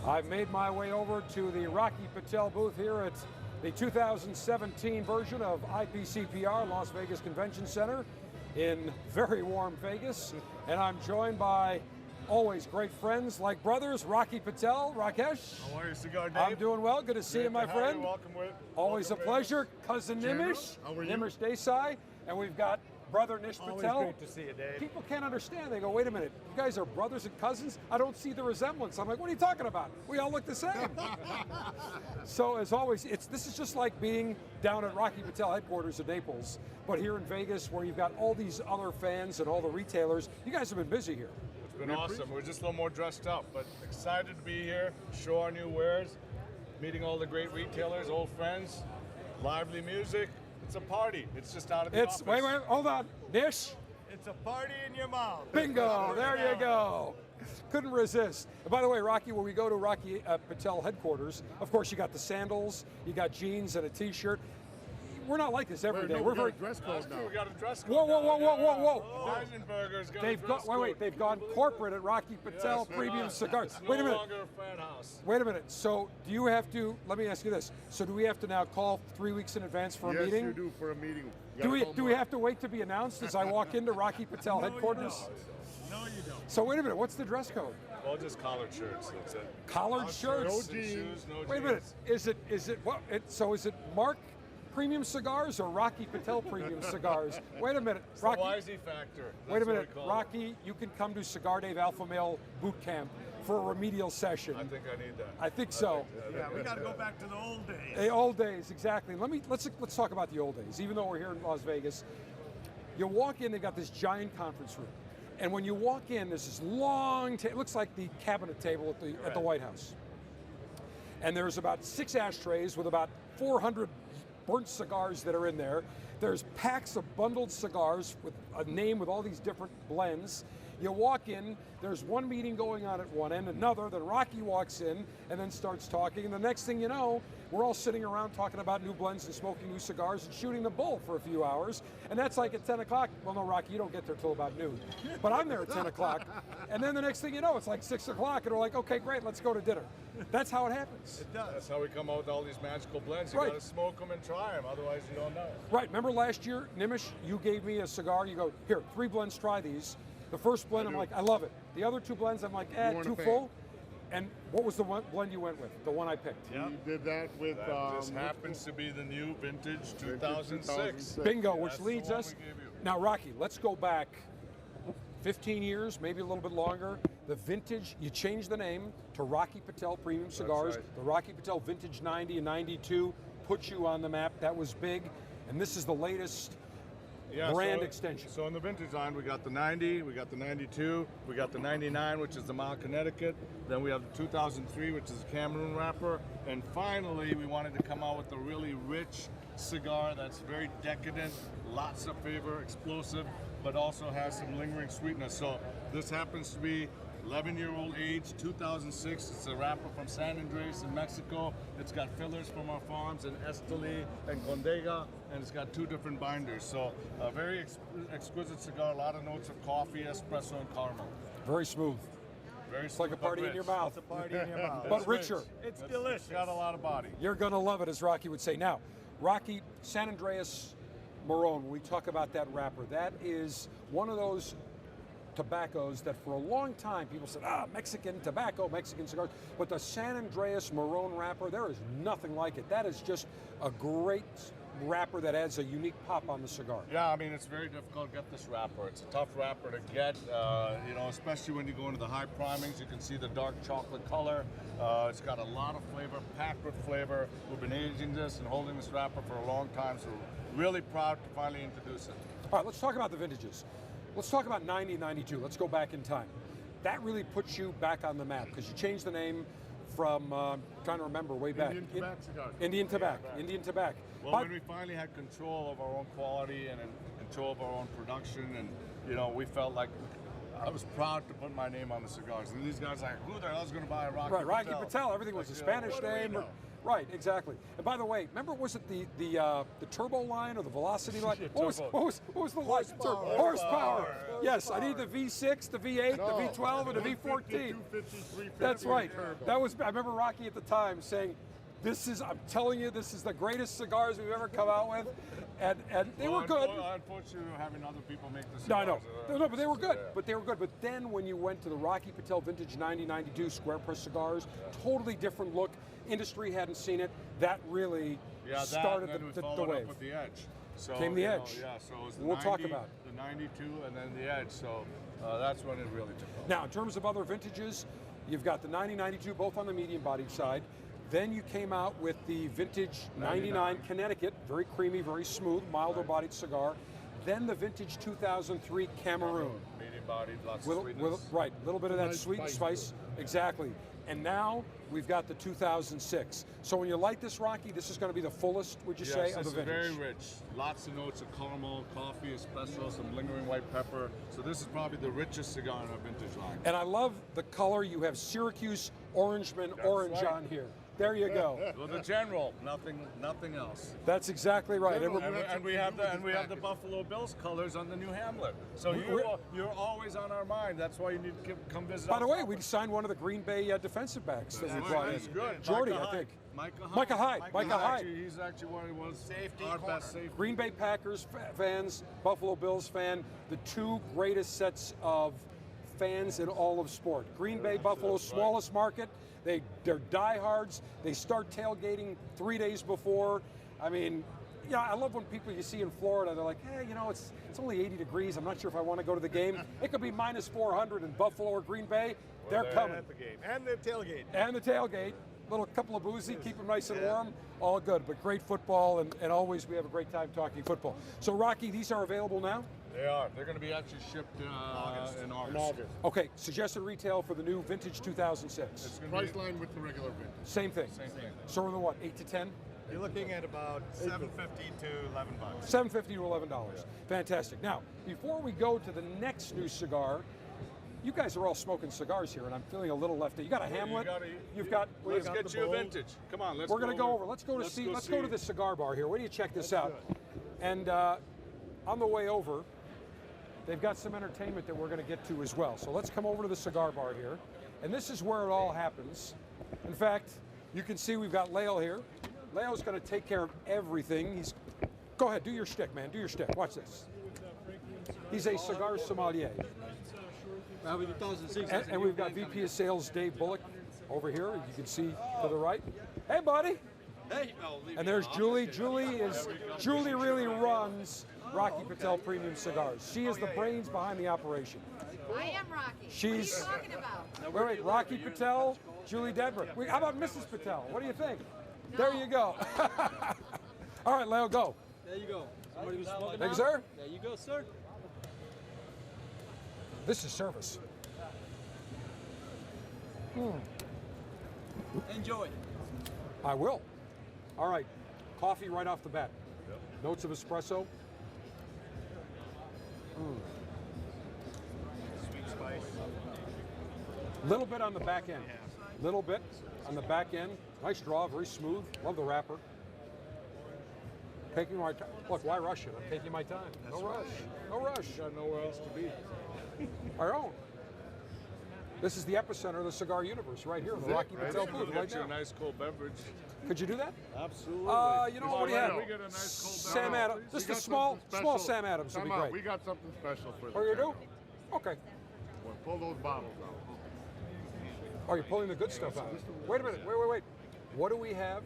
I've made my way over to the Rocky Patel booth here at the 2017 version of IPCPR, Las Vegas Convention Center in very warm Vegas. And I'm joined by always great friends like brothers, Rocky Patel. Rakesh. How are you, Cigar Dave? I'm doing well. Good to see you, my friend. Welcome, Always a pleasure. Cousin Nimish. How are you? Nimish Desai. And we've got brother Nish Patel. Always great to see you, Dave. People can't understand. They go, wait a minute, you guys are brothers and cousins? I don't see the resemblance. I'm like, what are you talking about? We all look the same. So as always, this is just like being down at Rocky Patel headquarters in Naples, but here in Vegas where you've got all these other fans and all the retailers. You guys have been busy here. It's been awesome. We're just a little more dressed up, but excited to be here, show our new wares, meeting all the great retailers, old friends, lively music. It's a party. It's just out of the office. Wait, hold on. Nish? It's a party in your mouth. Bingo, there you go. Couldn't resist. And by the way, Rocky, when we go to Rocky Patel headquarters, of course you got the sandals, you got jeans and a t-shirt. We're not like this every day. We're very dress code now. We got a dress code. Whoa. Heisenberger's got a dress code. Wait, they've gone corporate at Rocky Patel Premium Cigars. It's Wait a no minute. longer a frat house. Wait a minute. So do you have to, let me ask you this. So do we have to now call 3 weeks in advance for a meeting? Yes, you do for a meeting. Do we have to wait to be announced as I walk into Rocky Patel headquarters? No, you don't. So wait a minute. What's the dress code? Well, just collared shirts. That's it. Collared shirts? No shoes, no jeans. Wait a minute. Is it Mark Premium Cigars or Rocky Patel Premium Cigars? Wait a minute. It's Rocky, the Wisey factor. That's wait a minute. what we call Rocky, you can come to Cigar Dave Alpha Male Boot Camp for a remedial session. I think I need that. I think so. Yeah, we got to go back to the old days. The old days, exactly. Let's talk about the old days. Even though we're here in Las Vegas, you walk in, they got this giant conference room, and when you walk in, there's this long table. It looks like the cabinet table at the White House, and there's about 6 ashtrays with about 400 burnt cigars that are in there. There's packs of bundled cigars with a name with all these different blends. You walk in, there's one meeting going on at one end, another, then Rocky walks in and then starts talking, and the next thing you know, we're all sitting around talking about new blends and smoking new cigars and shooting the bull for a few hours, and that's like at 10 o'clock. Well, no, Rocky, you don't get there till about noon, but I'm there at 10 o'clock, and then the next thing you know, it's like 6 o'clock, and we're like, okay, great, let's go to dinner. That's how it happens. It does. That's how we come out with all these magical blends. You got to smoke them and try them, otherwise you don't know. Right, remember last year, Nimish, you gave me a cigar, you go, here, 3 blends, try these. The first blend, I'm like, I love it. The other 2 blends, I'm like, too full. And what was the one blend you went with? The one I picked? Yeah. We did that with... That just happens to be the new vintage 2006. Bingo, which leads us... Now, Rocky, let's go back 15 years, maybe a little bit longer. The vintage, you changed the name to Rocky Patel Premium Cigars. Right. The Rocky Patel Vintage 90 and 92 put you on the map. That was big. And this is the latest brand extension. So in the vintage line, we got the 90, we got the 92, we got the 99, which is the Mount Connecticut. Then we have the 2003, which is a Cameroon wrapper. And finally, we wanted to come out with a really rich cigar that's very decadent, lots of flavor, explosive, but also has some lingering sweetness. So this happens to be 11-year-old age, 2006. It's a wrapper from San Andres in Mexico. It's got fillers from our farms in Esteli and Condega, and it's got 2 different binders. So a very exquisite cigar, a lot of notes of coffee, espresso, and caramel. Very smooth. Very It's like a party in your mouth. It's a party in your mouth. But richer. It's delicious. It's got a lot of body. You're going to love it, as Rocky would say. Now, Rocky, San Andreas Marron, when we talk about that wrapper, that is one of those tobaccos that for a long time people said, Mexican tobacco, Mexican cigars. But the San Andreas Marron wrapper, there is nothing like it. That is just a great wrapper that adds a unique pop on the cigar. Yeah, I mean, it's very difficult to get this wrapper. It's a tough wrapper to get, especially when you go into the high primings. You can see the dark chocolate color. It's got a lot of flavor, packed with flavor. We've been aging this and holding this wrapper for a long time, so really proud to finally introduce it. All right, let's talk about the vintages. Let's talk about 90 and 92. Let's go back in time. That really puts you back on the map because you changed the name from, trying to remember, way back. Indian Tobacco Cigars. Indian Tobacco. Well, when we finally had control of our own quality and control of our own production, and we felt like I was proud to put my name on the cigars. And these guys are like, who the hell's going to buy a Rocky Patel? Rocky Patel. Everything was a Spanish name. Right, exactly. And by the way, remember, was it the turbo line or the velocity line? What was the line? Horsepower. Yes, I need the V6, the V8, the V12, and the V14. That's right. That was. I remember Rocky at the time saying, I'm telling you, this is the greatest cigars we've ever come out with, and they were good. Unfortunately, we're having other people make the No, I cigars. know. No, but they were good. But they were good. But then when you went to the Rocky Patel Vintage 9092 square press cigars, totally different look. Industry hadn't seen it. That really started and then we the followed wave. up with the Edge. So, Came the Edge. Yeah, so it was the We'll 90, talk about the 92 and then the Edge. So that's when it really took off. Now, in terms of other vintages, you've got the 9092 both on the medium bodied side. Then you came out with the vintage 99 Connecticut, very creamy, very smooth, milder bodied cigar. Then the vintage 2003 Cameroon. Medium bodied, lots of sweetness. Right, a little bit of that Nice sweet spice spice. Exactly. And now we've got the 2006. So when you light this, Rocky, this is going to be the fullest, would you say, of the This is vintage? very rich. Lots of notes of caramel, coffee, espresso, some lingering white pepper. So this is probably the richest cigar in our vintage line. And I love the color. You have Syracuse Orangeman orange right. on here. There you go. Well, the general, nothing else. That's exactly right. And we have the Buffalo Bills colors on the new Hamlet. So you're always on our mind. That's why you need to come visit. By the way, we signed one of the Green Bay defensive backs that we brought in. That's good. Jordy, I think. Micah Hyde. Micah Hyde. He's actually one of our best safety. Green Bay Packers fans, Buffalo Bills fan, the two greatest sets of fans in all of sport. Green Bay, Buffalo's smallest market. They're diehards. They start tailgating 3 days before. I mean, yeah, I love when people you see in Florida, they're like, hey, you know, it's only 80 degrees. I'm not sure if I want to go to the game. It could be minus 400 in Buffalo or Green Bay. They're coming. At the game. And the tailgate. And the tailgate. Little couple of boozy, keep them nice and warm. All good, but great football, and always we have a great time talking football. So, Rocky, these are available now? They are. They're going to be actually shipped in August. Okay, suggested retail for the new vintage 2006. Price line with the regular vintage. Same thing. Same thing. So we're the what, 8 to 10? You're looking at about $7.50 to $11. $7.50 to $11. Fantastic. Now, before we go to the next new cigar, you guys are all smoking cigars here, and I'm feeling a little left. You got a Hamlet. Let's get you a vintage. Come on, let's. We're going to go over. Let's go to the cigar bar here. Where do you check this out? And on the way over, they've got some entertainment that we're going to get to as well. So let's come over to the cigar bar here, and this is where it all happens. In fact, you can see we've got Leo here. Leo's going to take care of everything. Go ahead, do your shtick, man. Do your shtick. Watch this. He's a cigar sommelier. And we've got VP of Sales Dave Bullock over here. You can see to the right. Hey, buddy. Hey, And there's Julie. Julie really runs Rocky Patel Premium Cigars. She is the brains behind the operation. I am Rocky. She's- What are you talking about? Wait, Rocky Patel, Julie Dedmer. How about Mrs. Patel? What do you think? There you go. All right, Leo, go. There you go. Somebody was smoking Thank you, now? sir. There you go, sir. This is service. Enjoy. I will. All right, coffee right off the bat. Notes of espresso. Sweet spice. Little bit on the back end. Little bit on the back end. Nice draw, very smooth. Love the wrapper. Taking my time. Look, why rush it? I'm taking my time. No rush. No rush. Got nowhere else to be. Our own. This is the epicenter of the cigar universe right here, the Rocky Patel booth right Get you a now. nice cold beverage. Could you do that? Absolutely. You know what do you have? We get a nice cold Sam beverage. Adams. Just a small Sam Adams would be Time out. great. We got something special for the Oh, you do? channel. Okay. Well, pull those bottles out. Oh, you're pulling the good stuff out. Wait a minute. Wait. What do we have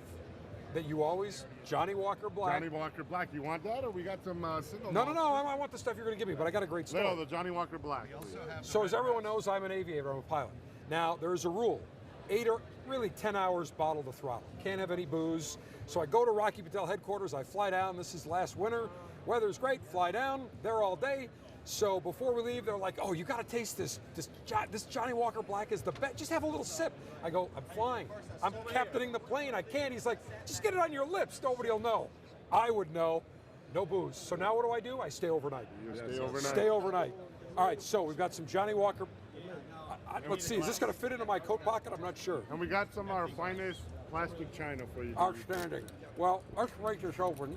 that you always, Johnny Walker Black? Johnny Walker Black. You want that, or we got some single? No. I want the stuff you're going to give me, but I got a great story. No, the Johnny Walker Black. So as everyone knows, I'm an aviator, I'm a pilot. Now, there's a rule, 8 or really 10 hours bottle to throttle. Can't have any booze. So I go to Rocky Patel headquarters, I fly down, this is last winter, weather's great, fly down, there all day. So before we leave, they're like, oh, you gotta taste this Johnny Walker Black is the best, just have a little sip. I go, I'm flying, I'm captaining the plane, I can't. He's like, just get it on your lips, nobody will know. I would know, no booze. So now what do? I stay overnight. Stay overnight. Stay overnight. All right, so we've got some Johnny Walker. Let's see, is this going to fit into my coat pocket? I'm not sure. And we got some of our finest plastic china for you. Outstanding. Well, let's break this open.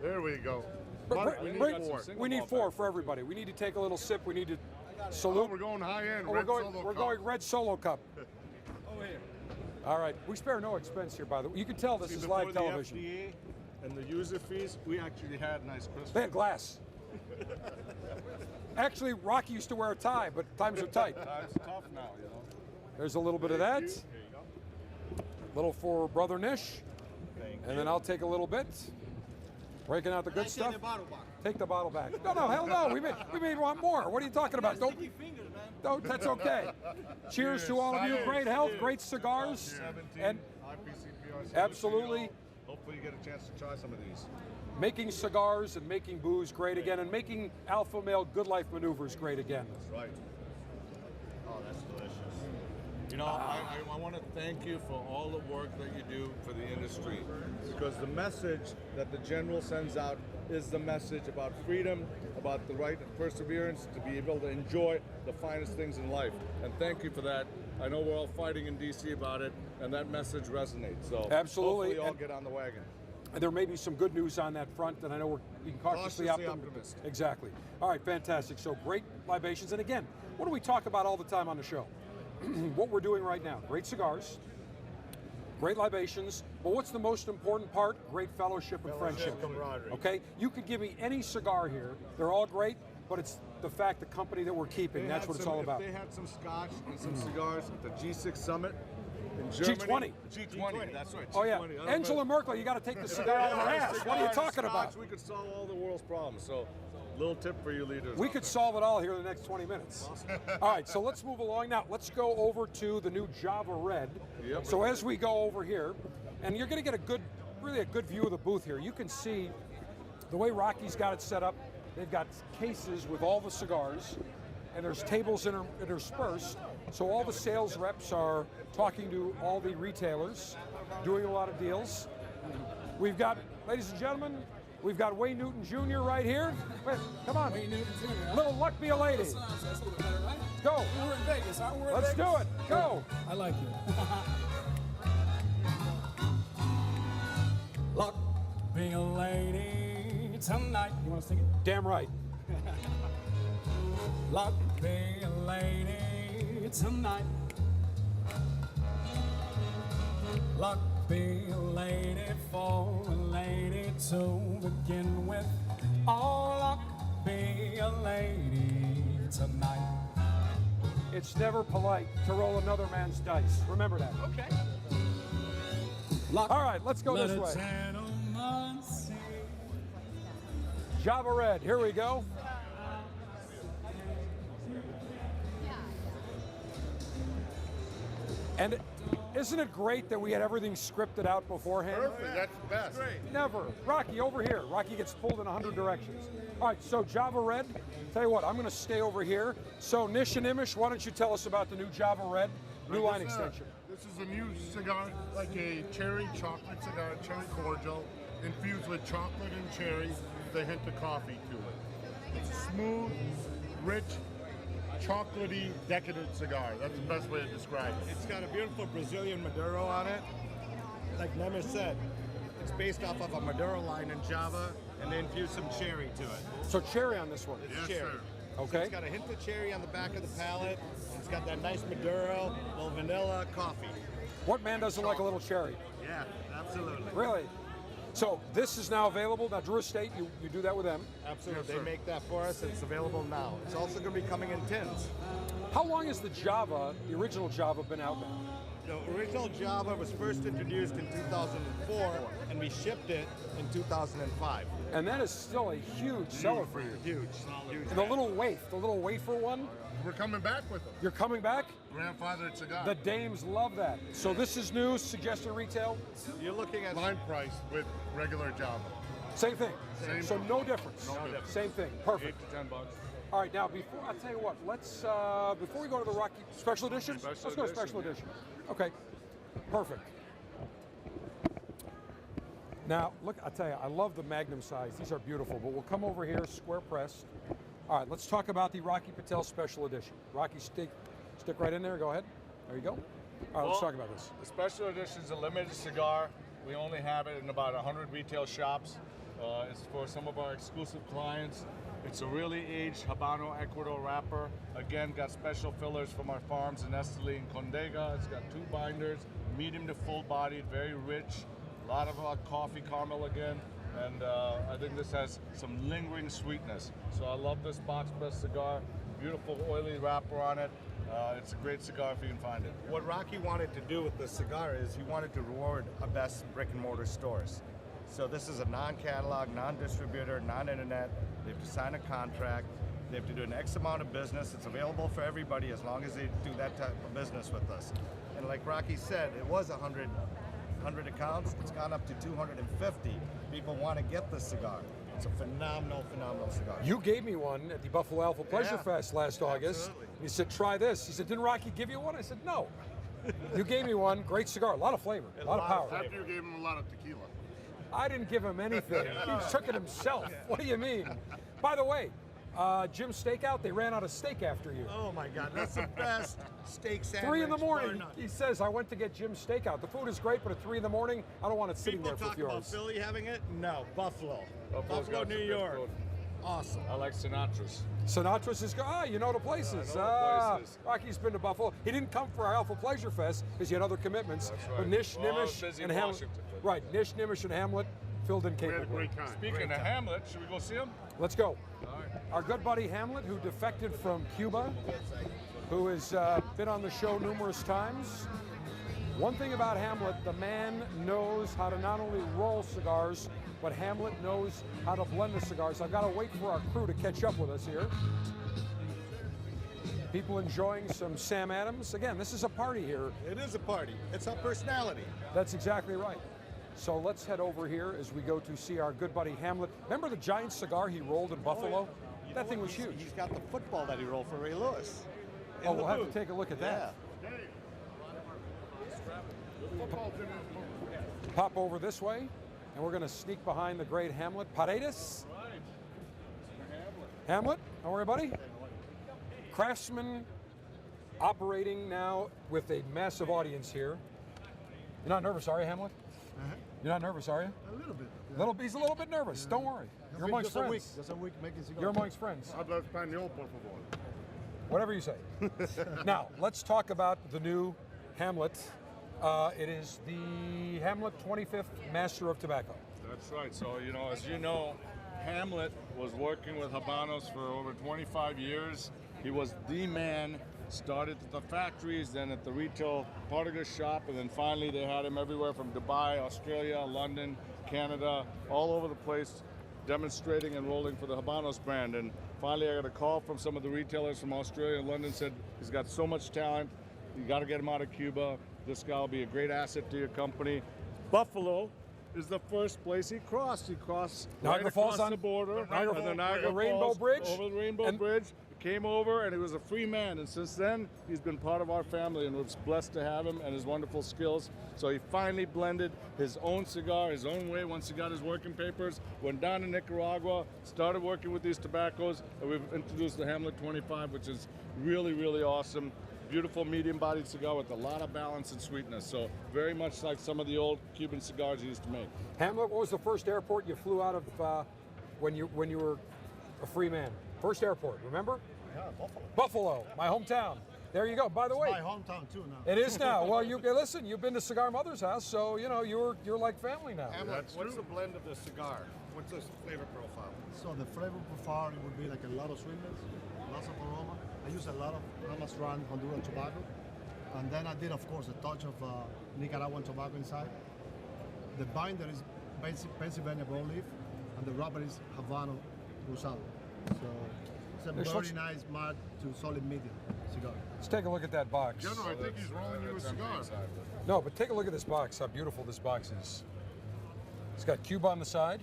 There we go. But we need break- four. we need four for everybody. We need to take a little sip. We need to Oh, salute. we're going high end. Oh, Red we're Solo we're Cup. going red solo cup. Over here. All right, we spare no expense here, by the way. You can tell this See, is before live the television. FDA and the user fees, we actually had nice Christmas. They had glass. Actually, Rocky used to wear a tie, but times are tight. Times tough now, you know. There's a little bit of that. Little for Brother Nish. And then I'll take a little bit. Breaking out the good stuff. Take the bottle back. Take the bottle back. No, hell no. We may want more. What are you talking about? Don't. Sticky fingers, man. Don't. That's okay. Cheers to all of you. Great health, great cigars, 17 and IPCPR. absolutely. Hopefully you get a chance to try some of these. making cigars and making booze great again, and making alpha male good life maneuvers great again. That's right. Oh, that's delicious. You know, I want to thank you for all the work that you do for the industry, because the message that the General sends out is the message about freedom, about the right and perseverance to be able to enjoy the finest things in life. And thank you for that. I know we're all fighting in DC about it, and that message resonates. So Absolutely. hopefully you all And- get on the wagon. And there may be some good news on that front, and I know we're being cautiously Cautiously optimistic. optimistic. Exactly. All right, fantastic. So great libations. And again, what do we talk about all the time on the show? What we're doing right now. Great cigars, great libations, but what's the most important part? Great fellowship and friendship. camaraderie. Okay? You could give me any cigar here. They're all great, but it's the fact, the company that we're keeping. That's what it's all about. If they had some scotch and some cigars at the G6 Summit in Germany. G20. G20, that's right. Oh, yeah. G20. Angela Merkel, you got to take the cigar out of her ass. What are you talking about? We could solve all the world's problems. So, little tip for you leaders. We out could there. solve it all here in the next 20 minutes. All right, so let's move along now. Let's go over to the new Java Red. Yep. So as we go over here, and you're going to get really a good view of the booth here. You can see the way Rocky's got it set up. They've got cases with all the cigars, and there's tables interspersed. So all the sales reps are talking to all the retailers, doing a lot of deals. We've got, ladies and gentlemen, we've got Wayne Newton Jr. right here. Wait, come on. Wayne Newton Jr., huh? Little luck be a lady. That's nice. That's a little better, right? Go. We're in Vegas, huh? We're in Let's Vegas. do it. Go. I like you. Luck be a lady tonight. You want to sing it? Damn right. Luck be a lady tonight. Luck be a lady for a lady to begin with. Oh, luck be a lady tonight. It's never polite to roll another man's dice. Remember that. Okay. Luck. All right, let's go Let this a way. gentleman see. Java Red, here we go. And isn't it great that we had everything scripted out beforehand? Perfect. That's the best. Never. Rocky, over here. Rocky gets pulled in 100 directions. All right, so Java Red, tell you what, I'm going to stay over here. So Nish and Nimish, why don't you tell us about the new Java Red, new line extension? This is a new cigar, like a cherry chocolate cigar, cherry cordial, infused with chocolate and cherry with a hint of coffee to it. It's a smooth, rich, chocolatey, decadent cigar. That's the best way to describe it. It's got a beautiful Brazilian Maduro on it. Like Nimish said, it's based off of a Maduro line in Java, and they infused some cherry to it. So cherry on this one. Yes, cherry. sir. Okay. It's got a hint of cherry on the back of the palate. It's got that nice Maduro, little vanilla, coffee. What man doesn't like a little cherry? Yeah, absolutely. Really? So this is now available. Now Drew Estate, you do that with them. Absolutely. Yes, They sir. make that for us. It's available now. It's also going to be coming in tins. How long has the Java, the original Java, been out now? The original Java was first introduced in 2004, and we shipped it in 2005. And that is still a huge seller for you. Huge, huge. And the little wafer one, We're coming back with them. you're coming back? Grandfathered cigar. The dames love that. So this is new, suggested retail, You're looking at Line price with regular Java. same thing. Same So thing. no difference. No difference. Same thing, perfect. $8 to $10. All right, now before, I'll tell you what, let's, before we go to the Rocky Special Edition, Special let's go to edition, Special yeah. Edition. Okay, perfect. Now, look, I'll tell you, I love the Magnum size. These are beautiful, but we'll come over here, square pressed. All right, let's talk about the Rocky Patel Special Edition. Rocky, stick right in there, go ahead. There you go. All right, let's talk about this. The special edition is a limited cigar. We only have it in about 100 retail shops. It's for some of our exclusive clients. It's a really aged Habano Ecuador wrapper. Again, got special fillers from our farms in Esteli and Condega. It's got 2 binders, medium to full bodied, very rich. A lot of coffee caramel again. And I think this has some lingering sweetness. So I love this box press cigar. Beautiful oily wrapper on it. It's a great cigar if you can find it. What Rocky wanted to do with the cigar is he wanted to reward our best brick and mortar stores. So this is a non-catalog, non-distributor, non-internet. They have to sign a contract. They have to do an X amount of business. It's available for everybody as long as they do that type of business with us. And like Rocky said, it was 100 accounts. It's gone up to 250. People want to get this cigar. It's a phenomenal cigar. You gave me one at the Buffalo Alpha Pleasure Yeah, Fest last August. absolutely. You said, try this. He said, didn't Rocky give you one? I said, no. You gave me one. Great cigar. A lot of flavor. A lot of power. After you gave him a lot of tequila. I didn't give him anything. He took it himself. What do you mean? By the way, Jim's Steakout, they ran out of steak after you. Oh my God, that's the best steak sandwich. 3 in the bar morning. none. He says, I went to get Jim's Steakout. The food is great, but at 3 in the morning, I don't want it sitting People there for a talk few about hours. Philly having it. No, Buffalo. Buffalo's Buffalo, got New some good York. food. Awesome. I like Sinatra's. Sinatra's is, you know the places. I know the places. Rocky's been to Buffalo. He didn't come for our Alpha Pleasure Fest because he had other commitments. That's But right. Nish, Well, I was Nimish, busy and in Hamlet. Washington, but- Right, Nish, Nimish, and Hamlet filled in We had a capably. great time. Speaking of Hamlet, should we go see him? Let's go. All right. Our good buddy Hamlet, who defected from Cuba, who has been on the show numerous times. One thing about Hamlet, the man knows how to not only roll cigars, but Hamlet knows how to blend the cigars. I've got to wait for our crew to catch up with us here. People enjoying some Sam Adams. Again, this is a party here. It is a party. It's a personality. That's exactly right. So let's head over here as we go to see our good buddy Hamlet. Remember the giant cigar he rolled in Buffalo? You That know thing what? was He's- huge. He's got the football that he rolled for Ray Lewis. in Oh, the we'll have to booth. take a look at that. Yeah. Pop over this way, and we're going to sneak behind the great Hamlet Paredes. Hamlet, how are you, buddy? Craftsman operating now with a massive audience here. You're not nervous, are you, Hamlet? You're not nervous, are you? A little bit. He's a little bit nervous. Don't worry. You're amongst friends. Just a week making cigars. You're amongst friends. Habla español, por favor. Whatever you say. Now, let's talk about the new Hamlet. It is the Hamlet 25th Master of Tobacco. That's right. So, as you know, Hamlet was working with Habanos for over 25 years. He was the man, started at the factories, then at the retail part of the shop, and then finally they had him everywhere from Dubai, Australia, London, Canada, all over the place, demonstrating and rolling for the Habanos brand. And finally I got a call from some of the retailers from Australia and London, said he's got so much talent, you got to get him out of Cuba. This guy will be a great asset to your company. Buffalo is the first place he crossed. He crossed Niagara right Falls across on the border, the Niagara Rainbow Falls, Bridge, over the Rainbow and- Bridge, came over, and he was a free man. And since then, he's been part of our family, and we're blessed to have him and his wonderful skills. So he finally blended his own cigar, his own way. Once he got his working papers, went down to Nicaragua, started working with these tobaccos, and we've introduced the Hamlet 25, which is really, really awesome. Beautiful medium-bodied cigar with a lot of balance and sweetness. So very much like some of the old Cuban cigars he used to make. Hamlet, what was the first airport you flew out of when you were a free man? First airport, remember? Yeah, Buffalo. Buffalo, my hometown. There you go. By the way, My hometown too now. it is now. Well, listen. You've been to Cigar Mother's house, so you're like family now. Hamlet, what's the blend of the cigar? What's the flavor profile? So the flavor profile, it would be like a lot of sweetness, lots of aroma. I use a lot of Ramastrand Honduran tobacco. And then I did, of course, a touch of Nicaraguan tobacco inside. The binder is Pennsylvania broadleaf, and the wrapper is Habano Rosado. So it's a Nish, very let's- nice mild to solid medium cigar. Let's take a look at that box. General, I think he's rolling you a cigar. No, but take a look at this box. How beautiful this box is. It's got Cuba on the side.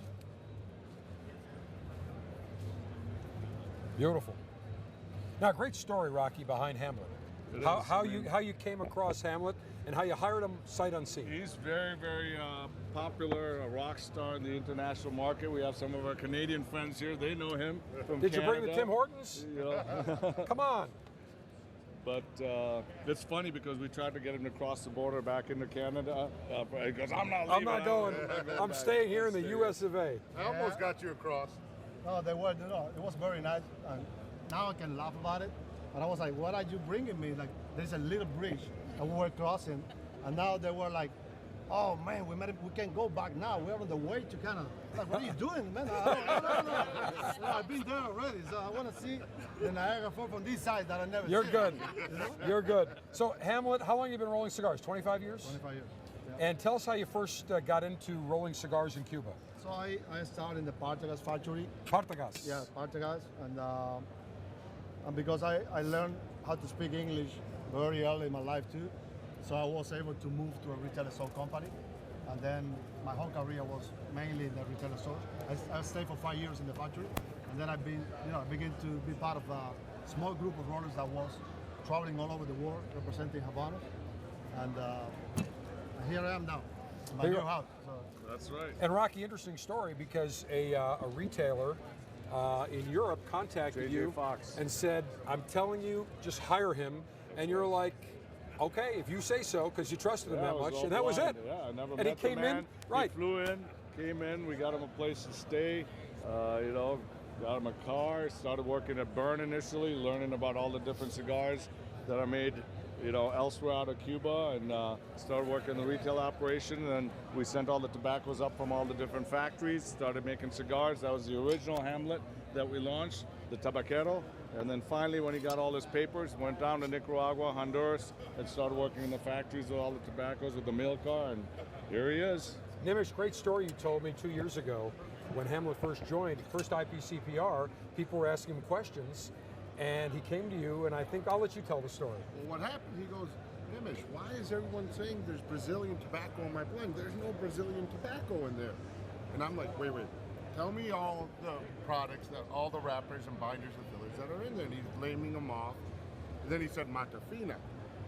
Beautiful. Now, great story, Rocky, behind Hamlet. It How, is. how I you mean- how you came across Hamlet and how you hired him sight unseen. He's very, very popular, a rock star in the international market. We have some of our Canadian friends here. They know him from Did you bring the Canada. Tim Hortons? Yeah. Come on. But it's funny because we tried to get him to cross the border back into Canada. He goes, I'm not leaving. I'm not going. I'm back." staying here in the U.S. of A. I almost got you across. No, they were, it was very nice. And now I can laugh about it. But I was like, what are you bringing me? Like, there's a little bridge that we were crossing. And now they were like, oh man, we can't go back now. We're on the way to Canada. Like, what are you doing, man? No. I've been there already, so I want to see the Niagara Falls from this side that I never You're seen. good. You know? You're good. So Hamlet, how long have you been rolling cigars? 25 years? 25 years. Yeah. And tell us how you first got into rolling cigars in Cuba. So I started in the Partagas factory. Partagas. Yeah, Partagas. And because I learned how to speak English very early in my life too, so I was able to move to a retail store company. And then my whole career was mainly in the retail stores. I stayed for 5 years in the factory, and then I began to be part of a small group of rollers that was traveling all over the world representing Habanos. And here I am now, in my Here new you are. house. So. That's right. And Rocky, interesting story because a retailer in Europe contacted JJ you Fox. and said, I'm telling you, just hire him. And you're like, okay, if you say so, because you trusted him Yeah, I that was much. all And that was blind. it. Yeah, I never And met he the came man. in, right. He flew in, came in, we got him a place to stay, got him a car, started working at Burn initially, learning about all the different cigars that are made, elsewhere out of Cuba, and started working in the retail operation. And we sent all the tobaccos up from all the different factories, started making cigars. That was the original Hamlet that we launched, the Tabaquero. And then finally, when he got all his papers, went down to Nicaragua, Honduras, and started working in the factories with all the tobaccos with the mail car, and here he is. Nimish, great story you told me 2 years ago when Hamlet first joined, first IPCPR, people were asking him questions, and he came to you, and I think I'll let you tell the story. Well, what happened? He goes, Nimish, why is everyone saying there's Brazilian tobacco in my blend? There's no Brazilian tobacco in there. And I'm like, wait. Tell me all the products, all the wrappers and binders and fillers that are in there. And he's naming them off. And then he said Matafina.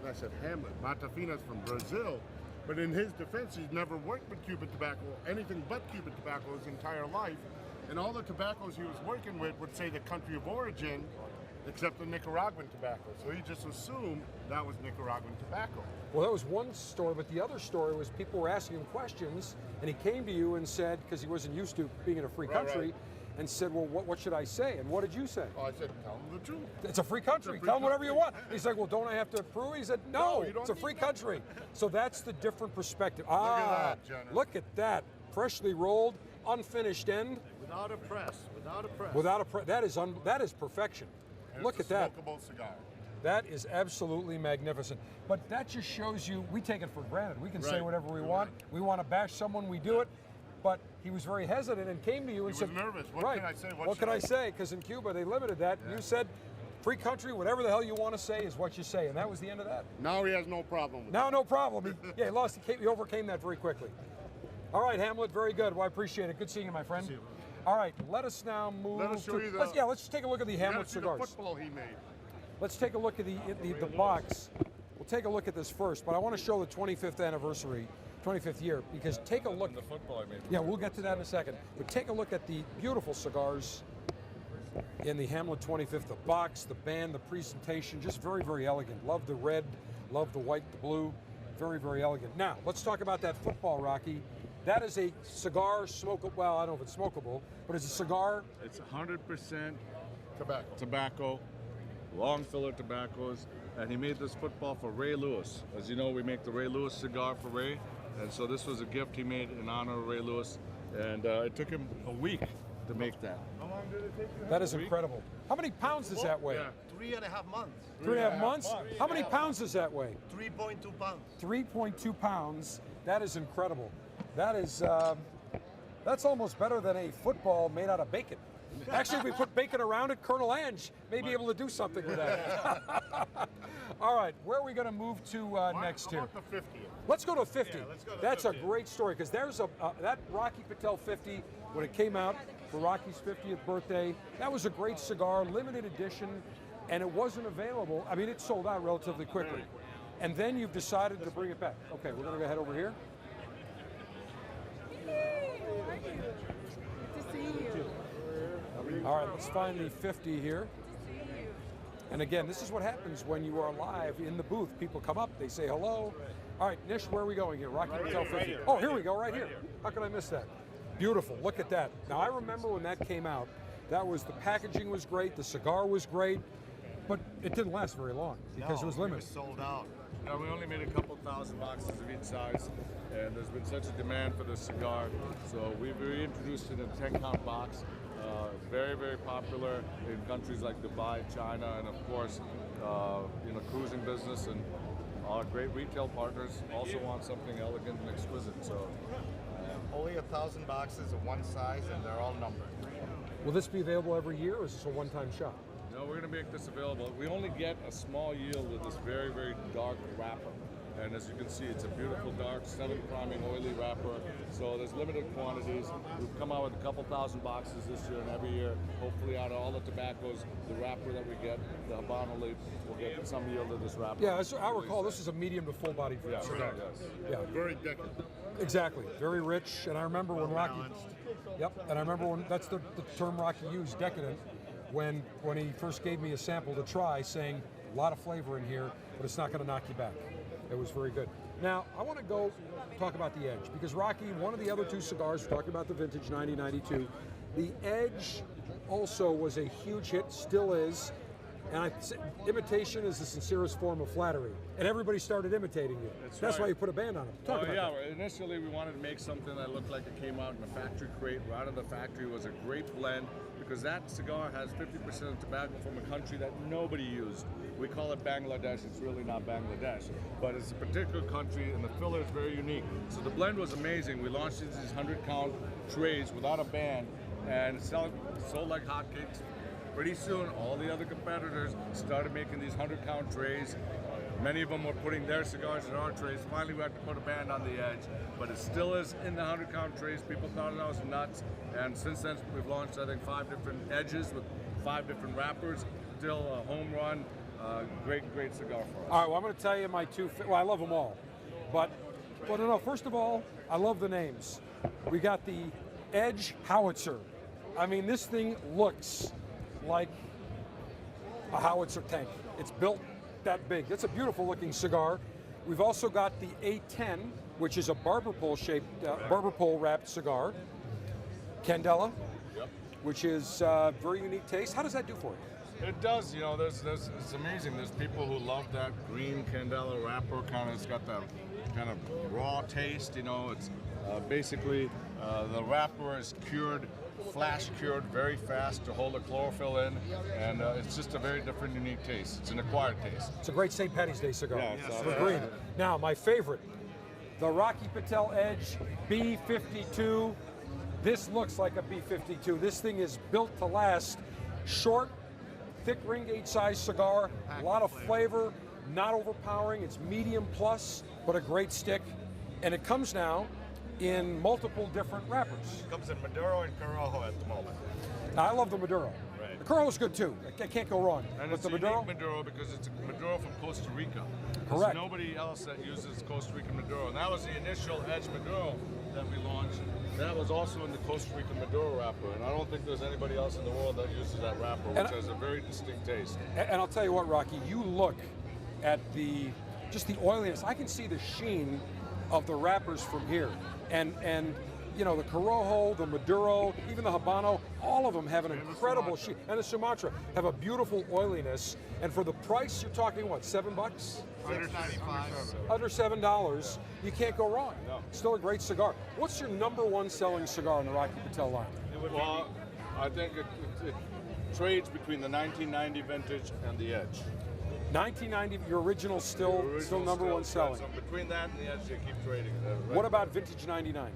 And I said, Hamlet, Matafina's from Brazil. But in his defense, he's never worked with Cuban tobacco, anything but Cuban tobacco his entire life. And all the tobaccos he was working with would say the country of origin, except the Nicaraguan tobacco. So he just assumed that was Nicaraguan tobacco. Well, that was one story, but the other story was people were asking him questions, and he came to you and said, because he wasn't used to being in a free country, right. and said, well, what should I say? And what did you say? Oh, I said, tell him the truth. It's a free country. free Tell him whatever you country. want. He's like, well, don't I have to approve? He said, No, no, you don't it's a need free that. country. So that's the different perspective. that, Jenner. Look at that. Freshly rolled, unfinished end, Without a press, without a press. that is perfection. And Look at it's a that. smokable cigar. That is absolutely magnificent. But that just shows you, we take it for granted. We can say Right. whatever we want. We want to bash someone, we do it. But he was very hesitant and came to you and He said, was nervous. What right, can I say? What can I say? Because in Cuba, they limited that. Yeah. You said, free country, whatever the hell you want to say is what you say. And that was the end of that. Now he has no problem with Now, no problem. He overcame that very quickly. All right, Hamlet, very good. Well, I appreciate it. Good seeing you, my friend. See you. All right, let us now move Let us show to, you the- let's take a look at the You gotta Hamlet see the cigars. football he made. Let's take a look at the box. We'll take a look at this first, but I want to show the 25th anniversary, 25th year, because take a look. And the football I made. Yeah, we'll get to that in a second. But take a look at the beautiful cigars in the Hamlet 25th. The box, the band, the presentation, just very, very elegant. Love the red, love the white, the blue. Very, very elegant. Now, let's talk about that football, Rocky. That is a cigar smokable. Well, I don't know if it's smokable, but it's a cigar. It's 100% Tobacco. tobacco, long filler tobaccos, and he made this football for Ray Lewis. As you know, we make the Ray Lewis cigar for Ray, and so this was a gift he made in honor of Ray Lewis, and it took him a week to make that. How long did it take you? That is incredible. How many pounds does that weigh? Yeah. 3.5 months. 3.5 months? How many pounds does that weigh? 3.2 pounds. 3.2 pounds. That is incredible. That is, that's almost better than a football made out of bacon. Actually, if we put bacon around it, Colonel Ange may be able to do something with that. All right, where are we going to move to next How here? about the 50th? Let's go to 50. Yeah, let's go to That's 50. a great story because there's that Rocky Patel 50 when it came out for Rocky's 50th birthday. That was a great cigar, limited edition, and it wasn't available. I mean, it sold out relatively quickly. And then you've decided to bring it back. Okay, we're going to go head over here. Good to see you. All right, let's find the 50 here. And again, this is what happens when you are live in the booth. People come up, they say hello. All right, Nish, where are we going here? Rocky Patel 50. Oh, here we go, right here. How can I miss that? Beautiful, look at that. Now, I remember when that came out, the packaging was great, the cigar was great, but it didn't last very long because it was limited. It was sold out. We only made a couple thousand boxes of each size, and there's been such a demand for this cigar. So we've reintroduced it in a 10-count box. Very, very popular in countries like Dubai, China, and of course, cruising business. And our great retail partners also want something elegant and exquisite. So Only 1,000 boxes of one size, and they're all numbered. Will this be available every year, or is this a one-time shot? no, we're going to make this available. We only get a small yield of this very, very dark wrapper. And as you can see, it's a beautiful dark 7-priming oily wrapper. So there's limited quantities. We've come out with a couple thousand boxes this year, and every year, hopefully out of all the tobaccos, the wrapper that we get, the Habano leaf, we'll get some yield of this wrapper. Yeah, as I recall, this is a medium to full body cigar. Yes. Yeah, Very decadent. exactly. Very rich. And I remember when Rocky. Yep. And I remember when that's the term Rocky used, decadent, when he first gave me a sample to try, saying a lot of flavor in here, but it's not going to knock you back. It was very good. Now, I want to go talk about the Edge, because Rocky, one of the other two cigars, we're talking about the vintage 9092, the Edge also was a huge hit, still is, and imitation is the sincerest form of flattery, and everybody started imitating you. That's right. why you put a band on it. Talk about Yeah, that. initially we wanted to make something that looked like it came out in a factory crate. Right out of the factory was a great blend, because that cigar has 50% of tobacco from a country that nobody used. We call it Bangladesh. It's really not Bangladesh, but it's a particular country, and the filler is very unique. So the blend was amazing. We launched these 100-count trays without a band, and it sold like hotcakes. Pretty soon, all the other competitors started making these 100-count trays. Many of them were putting their cigars in our trays. Finally, we had to put a band on the Edge, but it still is in the 100-count trays. People thought I was nuts, and since then, we've launched, I think, 5 different Edges with 5 different wrappers. Still a home run. Great cigar for us. All right, well, I'm going to tell you my two. Well, I love them all, but no. First of all, I love the names. We got the Edge Howitzer. I mean, this thing looks like a howitzer tank. It's built that big. It's a beautiful looking cigar. We've also got the A10, which is a barber pole shaped, barber pole wrapped cigar. Candela, which is very unique taste. How does that do for you? It does, it's amazing. There's people who love that green Candela wrapper. It's got that kind of raw taste. It's basically the wrapper is cured, flash cured very fast to hold the chlorophyll in, and it's just a very different, unique taste. It's an acquired taste. It's a great St. Patty's Day cigar. Yeah, for green. Now, my favorite, the Rocky Patel Edge B52. This looks like a B52. This thing is built to last. Short, thick ring gauge size cigar, a lot of flavor, not overpowering. It's medium plus, but a great stick. And it comes now in multiple different wrappers. It comes in Maduro and Corojo at the moment. Now, I love the Maduro. Right. The Corojo's good too. I can't go wrong. And but it's the a Maduro, unique Maduro because it's a Maduro from Costa Rica. Correct. There's nobody else that uses Costa Rican Maduro. And that was the initial Edge Maduro that we launched. That was also in the Costa Rican Maduro wrapper, and I don't think there's anybody else in the world that uses that wrapper, which has a very distinct taste. and I'll tell you what, Rocky, you look at just the oiliness. I can see the sheen of the wrappers from here, and the Corojo, the Maduro, even the Habano, all of them have an incredible sheen, and the Sumatra have a beautiful oiliness. And for the price, you're talking what, $7? Under $7, you can't go wrong. No. Still a great cigar. What's your #1 selling cigar in the Rocky Patel line? Well, I think it trades between the 1990 vintage and the Edge. 1990, your original still #1 selling. So between that and the Edge, they keep trading. What about vintage 99?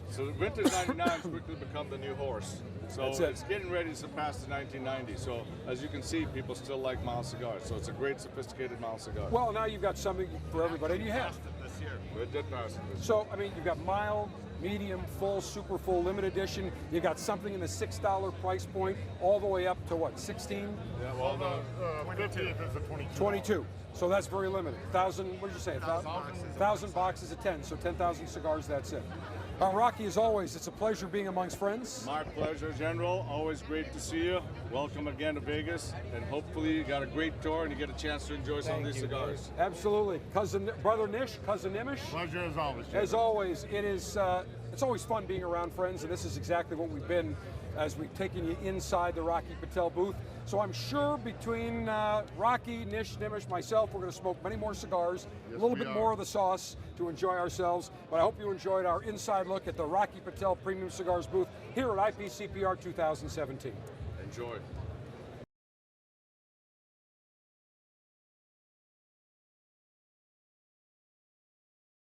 So vintage 99 has quickly become the new horse. So That's it. it's getting ready to surpass the 1990. So as you can see, people still like mild cigars. So it's a great, sophisticated mild cigar. Well, now you've got something for everybody, and you have. This year. We did pass it. So, I mean, you've got mild, medium, full, super full, limited edition. You got something in the $6 price point, all the way up to what, 16? Yeah, well, The 50th is the 22. 22. So that's very limited. 1,000, what did you say? 1,000 boxes of 10. So 10,000 cigars, that's it. Rocky, as always, it's a pleasure being amongst friends. my pleasure, General. Always great to see you. Welcome again to Vegas, and hopefully you got a great tour and you get a chance to enjoy some of these cigars. Absolutely. Brother Nish, cousin Nimish. Pleasure as always. As always, it's always fun being around friends, and this is exactly what we've been as we've taken you inside the Rocky Patel booth. So I'm sure between Rocky, Nish, Nimish, myself, we're going to smoke many more cigars, a little bit more of the sauce to enjoy ourselves. But I hope you enjoyed our inside look at the Rocky Patel Premium Cigars booth here at IPCPR 2017. Enjoy.